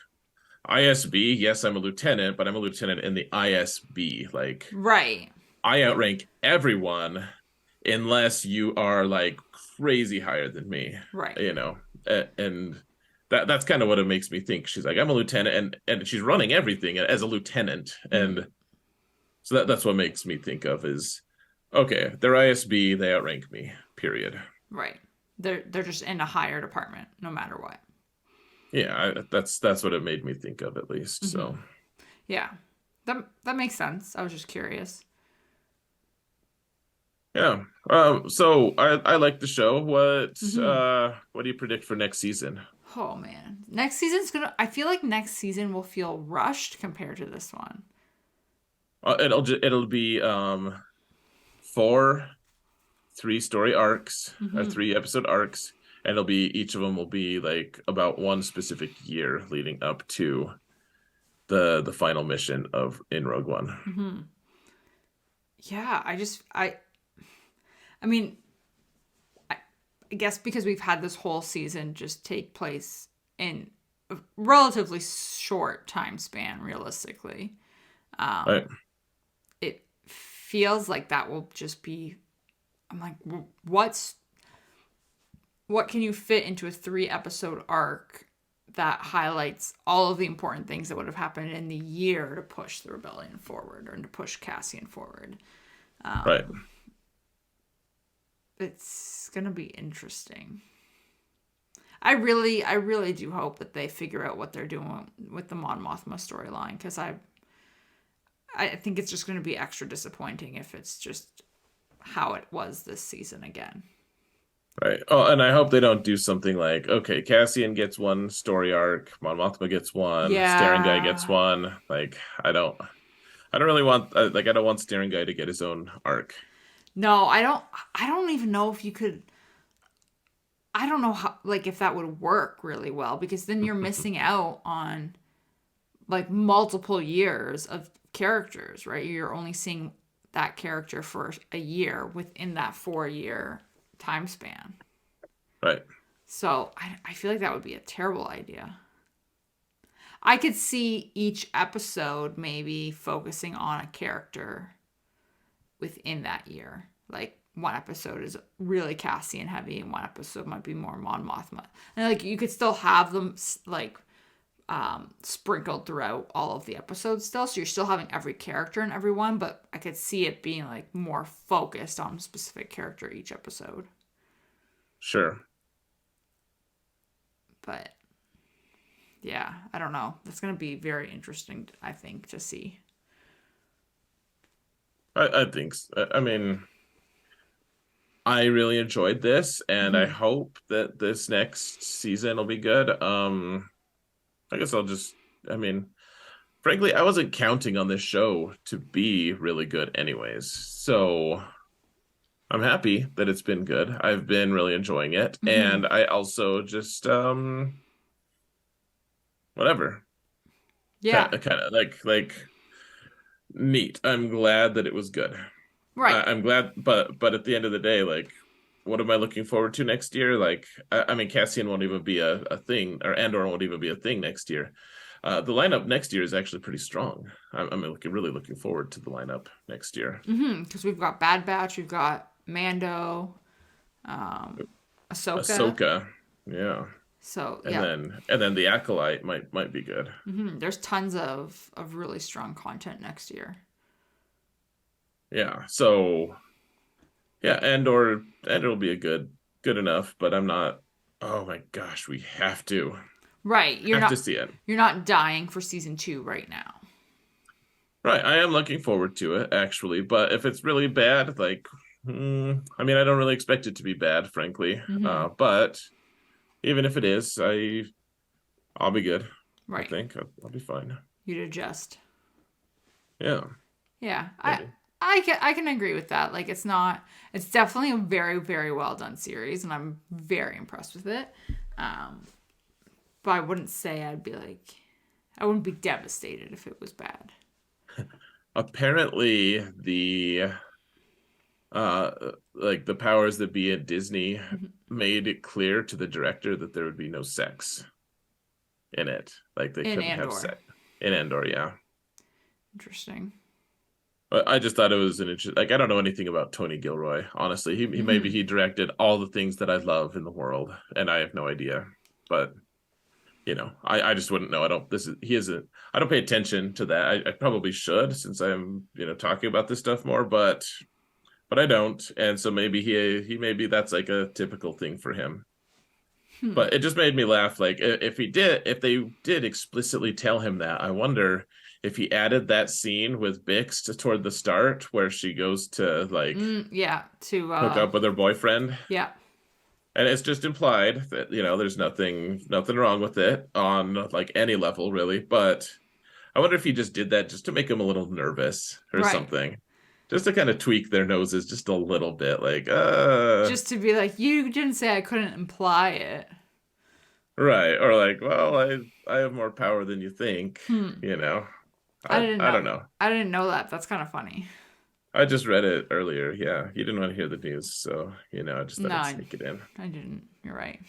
ISB. Yes, I'm a lieutenant, but I'm a lieutenant in the ISB. Like Right. I outrank everyone unless you are like crazy higher than me, Right. you know. And that's kind of what it makes me think. She's like, I'm a lieutenant, and she's running everything as a lieutenant, Mm-hmm. and so that's what makes me think of is okay, they're ISB, they outrank me. Period. Right. They're just in a higher department, no matter what. Yeah, that's what it made me think of at least. Mm-hmm. So Yeah. That makes sense. I was just curious. yeah. So I like the show. Mm-hmm. What do you predict for next season? Oh man. Next season's gonna, I feel like next season will feel rushed compared to this one. It'll be four 3 story arcs or Mm-hmm. 3 episode arcs, and it'll be each of them will be like about one specific year leading up to the final mission of in Rogue One. Mm-hmm. Yeah, I mean, I guess because we've had this whole season just take place in a relatively short time span, realistically. Right. It feels like that will just be. I'm like, what can you fit into a 3 episode arc that highlights all of the important things that would have happened in the year to push the rebellion forward or to push Cassian forward? Right. It's gonna be interesting. I really do hope that they figure out what they're doing with the Mon Mothma storyline, because I think it's just gonna be extra disappointing if it's just how it was this season again. Right. Oh, and I hope they don't do something like, okay, Cassian gets one story arc, Mon Mothma gets one, Staring Guy gets Yeah. one. Like, I don't really want like I don't want Staring Guy to get his own arc. No, I don't even know if you could. I don't know how, like, if that would work really well, because then you're missing out on like multiple years of characters, right? You're only seeing that character for a year within that 4 year time span. Right. So I feel like that would be a terrible idea. I could see each episode maybe focusing on a character within that year. Like one episode is really Cassian heavy, and one episode might be more Mon Mothma. And like you could still have them like sprinkled throughout all of the episodes still, so you're still having every character in everyone, but I could see it being like more focused on a specific character each episode. Sure. But yeah, I don't know. That's gonna be very interesting, I think, to see. I think so. I mean, I really enjoyed this, and I Hmm. hope that this next season will be good. I guess I mean, frankly, I wasn't counting on this show to be really good anyways. So I'm happy that it's been good. I've been really enjoying it. Hmm. And I also just whatever. Yeah. Kind of like neat. I'm glad that it was good. Right. I'm glad, but at the end of the day, like, what am I looking forward to next year? Like, I mean, Cassian won't even be a thing, or Andor won't even be a thing next year. The lineup next year is actually pretty strong. Really looking forward to the lineup next year. Because we've got Bad Batch, we've got Mando, um, Ahsoka. Ahsoka, yeah, So and yeah, then the Acolyte might be good. there's tons of really strong content next year. Yeah, so yeah, Andor will be a good enough, but I'm not. Oh my gosh, we Right. have to see it. You're not dying for season 2 right now. Right, I am looking forward to it actually, but if it's really bad, like, I mean, I don't really expect it to be bad, frankly. Hmm. But even if it is, I'll be good. I Right. think I'll be fine. You'd adjust. Yeah, Yeah. maybe. I can agree with that. Like it's definitely a very, very well done series and I'm very impressed with it. Um, but I wouldn't say I wouldn't be devastated if it was bad. Apparently, the like the powers that be at Disney Mhm. made it clear to the director that there would be no sex in it. Like they In couldn't have Andor. sex in Andor, yeah. Interesting. But I just thought it was an interesting. Like I don't know anything about Tony Gilroy. Honestly, he maybe Hmm. he directed all the things that I love in the world, and I have no idea. But I just wouldn't know. I don't. This is he isn't. I don't pay attention to that. I probably should since I'm talking about this stuff more, but I don't. And so maybe he maybe that's like a typical thing for him. Hmm. But it just made me laugh. Like if they did explicitly tell him that, I wonder if he added that scene with Bix toward the start where she goes to like Yeah. To hook up with her boyfriend. yeah. And it's just implied that, there's nothing wrong with it on like any level, really. But I wonder if he just did that just to make him a little nervous or Right. something. Just to kind of tweak their noses just a little bit, like, Just to be like, you didn't say I couldn't imply it. right. Or like, well, I have more power than you think, Hmm. you know. I I didn't I know. don't know. I didn't know that. That's kind of funny. I just read it earlier. Yeah. You didn't want to hear the news, so I just thought No, I'd sneak it in. I didn't. You're right.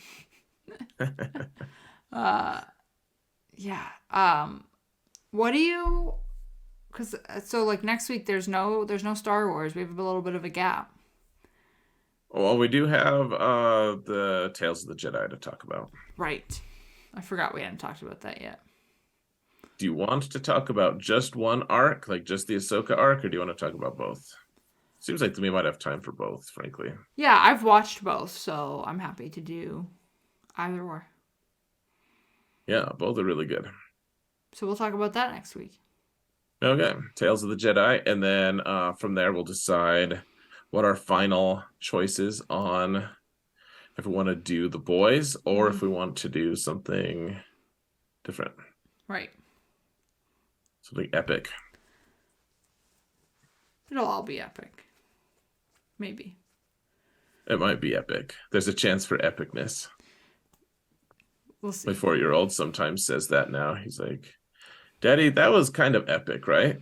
Uh, yeah. What do you? Because so like next week there's no Star Wars. We have a little bit of a gap. Well, we do have the Tales of the Jedi to talk about. Right. I forgot we hadn't talked about that yet. Do you want to talk about just one arc, like just the Ahsoka arc, or do you want to talk about both? Seems like we might have time for both, frankly. Yeah, I've watched both, so I'm happy to do either or. Yeah, both are really good. So we'll talk about that next week. Okay, Tales of the Jedi, and then from there we'll decide what our final choices on if we want to do the boys or Hmm. if we want to do something different, Right. something epic. It'll all be epic. Maybe. It might be epic. There's a chance for epicness. We'll My see. 4-year old sometimes says that now. He's like, Daddy, that was kind of epic, right?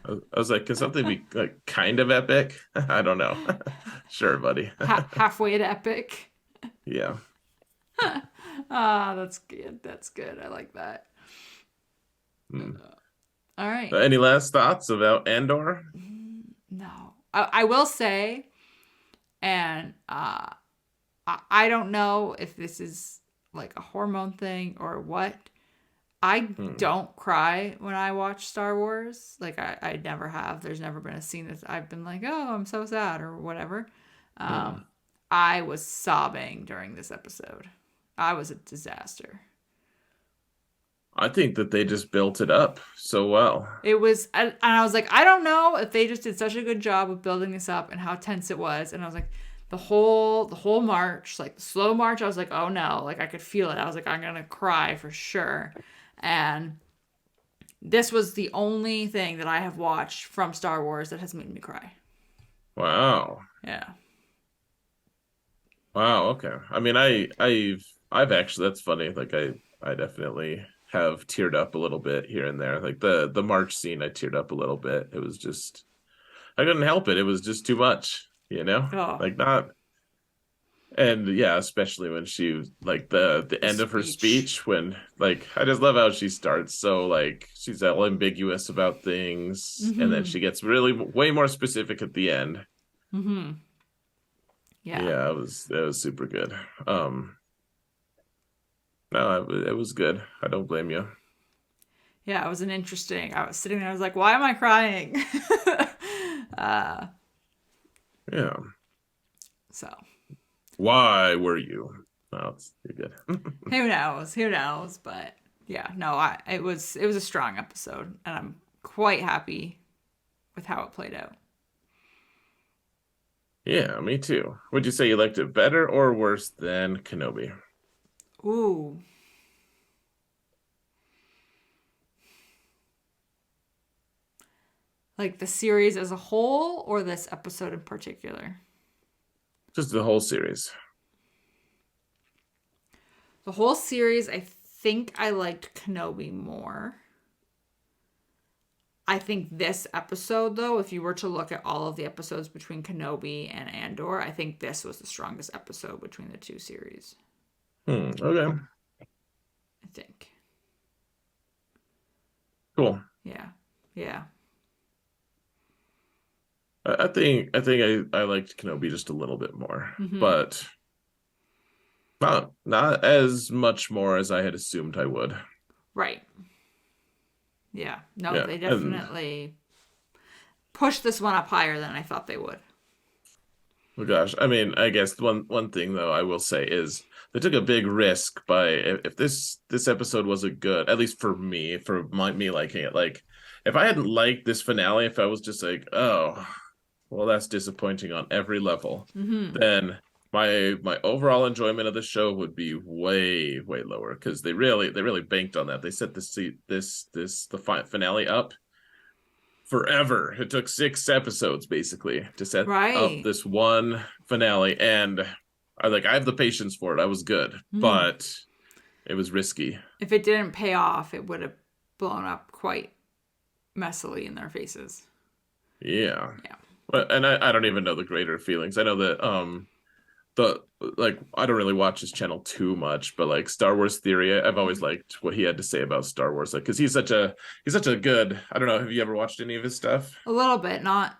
I was like, can something be like kind of epic? I don't know. Sure, buddy. Halfway to epic. Yeah. Ah, that's good. That's good. I like that. Hmm. All right. Any last thoughts about Andor? No. I will say, and I don't know if this is like a hormone thing or what. I Hmm. don't cry when I watch Star Wars. Like I never have. There's never been a scene that I've been like, oh, I'm so sad or whatever. Hmm. Um, I was sobbing during this episode. I was a disaster. I think that they just built it up so well. It was, and I was like, I don't know if they just did such a good job of building this up and how tense it was. And I was like, the whole march, like the slow march, I was like, oh no, like I could feel it. I was like, I'm gonna cry for sure. And this was the only thing that I have watched from Star Wars that has made me cry. Wow. Yeah. Wow, okay. I mean, I've actually, that's funny. Like I definitely have teared up a little bit here and there. Like the March scene, I teared up a little bit. It was just I couldn't help it. It was just too much, you know? Oh, Like not and yeah, especially when she like the the end of her speech. speech when like I just love how she starts. So like she's all ambiguous about things and then Mm-hmm. she gets really way more specific at the end. Mm-hmm. Yeah. Yeah, it was super good. No, it was good. I don't blame you. Yeah, it was an interesting. I was sitting there, I was like, why am I crying? uh, Yeah. so Why were you? No, you're good. who knows? Who knows? But yeah, no, it was a strong episode, and I'm quite happy with how it played out. Yeah, me too. Would you say you liked it better or worse than Kenobi? Ooh, like the series as a whole, or this episode in particular? Just the whole series. The whole series, I think I liked Kenobi more. I think this episode, though, if you were to look at all of the episodes between Kenobi and Andor, I think this was the strongest episode between the two series. Okay. I think. Cool. Yeah. Yeah. I think I liked Kenobi just a little bit more, Mm-hmm. but not as much more as I had assumed I would. Right. Yeah. No, Yeah. they And definitely pushed this one up higher than I thought they would. oh gosh, I mean, I guess one thing though I will say is they took a big risk by if this episode wasn't good, at least for me, me liking it. Like if I hadn't liked this finale, if I was just like, oh, well, that's disappointing on every level, Mm-hmm. then my overall enjoyment of the show would be way lower because they really banked on that. They set the finale up forever. It took 6 episodes basically to set up Right. this one finale, and I have the patience for it. I was good, Mm-hmm. but it was risky. If it didn't pay off, it would have blown up quite messily in their faces. Yeah, Yeah. but and I don't even know the greater feelings. I know that the like I don't really watch his channel too much, but like Star Wars Theory, I've always liked what he had to say about Star Wars, like because he's such a good. I don't know. Have you ever watched any of his stuff? A little bit, not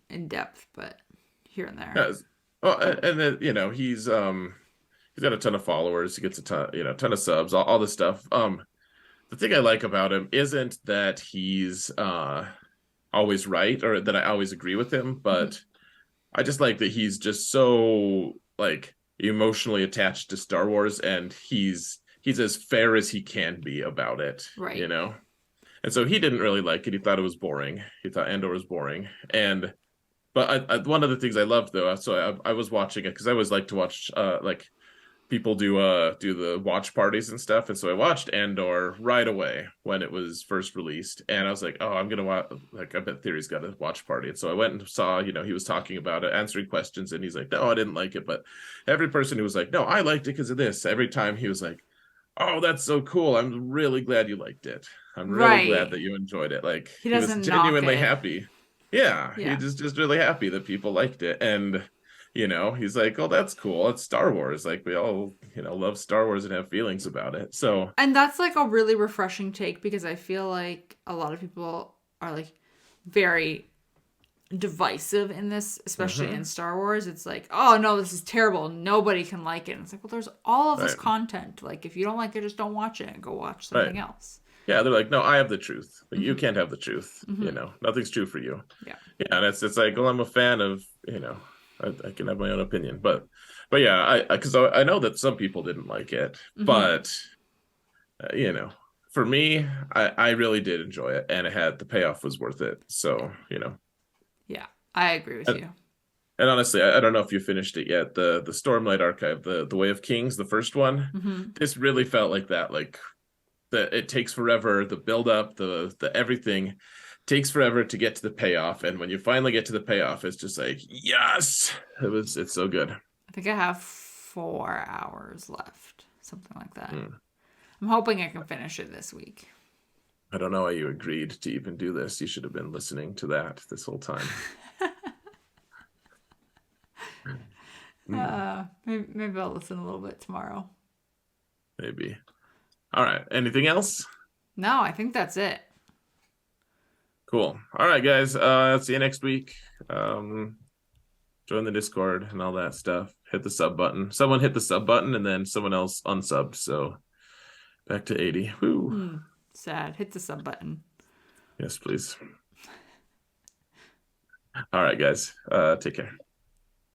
in depth, but here and there. Yes. Well, and then he's got a ton of followers. He gets a ton, ton of subs, all this stuff. The thing I like about him isn't that he's always right or that I always agree with him, Mm-hmm. but I just like that he's just so like emotionally attached to Star Wars and he's as fair as he can be about it, you Right. know? And so he didn't really like it. He thought it was boring. He thought Andor was boring. And but one of the things I loved though, so I was watching it because I always like to watch like people do the watch parties and stuff, and so I watched Andor right away when it was first released, and I was like, oh, I'm gonna watch. Like, I bet Theory's got a watch party, and so I went and saw. He was talking about it, answering questions, and he's like, no, I didn't like it, but every person who was like, no, I liked it because of this. Every time he was like, oh, that's so cool. I'm really glad you liked it. I'm really glad Right. that you enjoyed it. Like He he was doesn't knock genuinely it. happy. Yeah, he Yeah. just really happy that people liked it. And he's like, oh, that's cool. It's Star Wars. Like we all, love Star Wars and have feelings about it. So And that's like a really refreshing take because I feel like a lot of people are like very divisive in this, especially in mhm. Star Wars. It's like, oh no, this is terrible. Nobody can like it. And it's like, well, there's all of this Right, content. Like, if you don't like it, just don't watch it and go watch right. something else. Yeah, they're like, no, I have the truth. Like, you Mm-hmm. can't have the truth. Mm-hmm. Nothing's true for you. Yeah. Yeah, and it's like, well, I'm a fan of, I can have my own opinion, but yeah, I because I know that some people didn't like it, Mm-hmm. but you know, for me, I really did enjoy it, and it had the payoff was worth it. So Yeah, I agree with and, you. and honestly, I don't know if you finished it yet. The Stormlight Archive, the Way of Kings, the first one. Hmm. This really felt like that. Like it takes forever. The build up, the everything takes forever to get to the payoff, and when you finally get to the payoff, it's just like yes, it's so good. I think I have 4 hours left, something like that. Mm. I'm hoping I can finish it this week. I don't know why you agreed to even do this. You should have been listening to that this whole time. Mm, Maybe I'll listen a little bit tomorrow. maybe. All right. Anything else? No, I think that's it. Cool. All right, guys. See you next week. Join the Discord and all that stuff. Hit the sub button. Someone hit the sub button and then someone else unsubbed. So back to 80. Woo. Sad. Hit the sub button. Yes, please. All right, guys. Take care.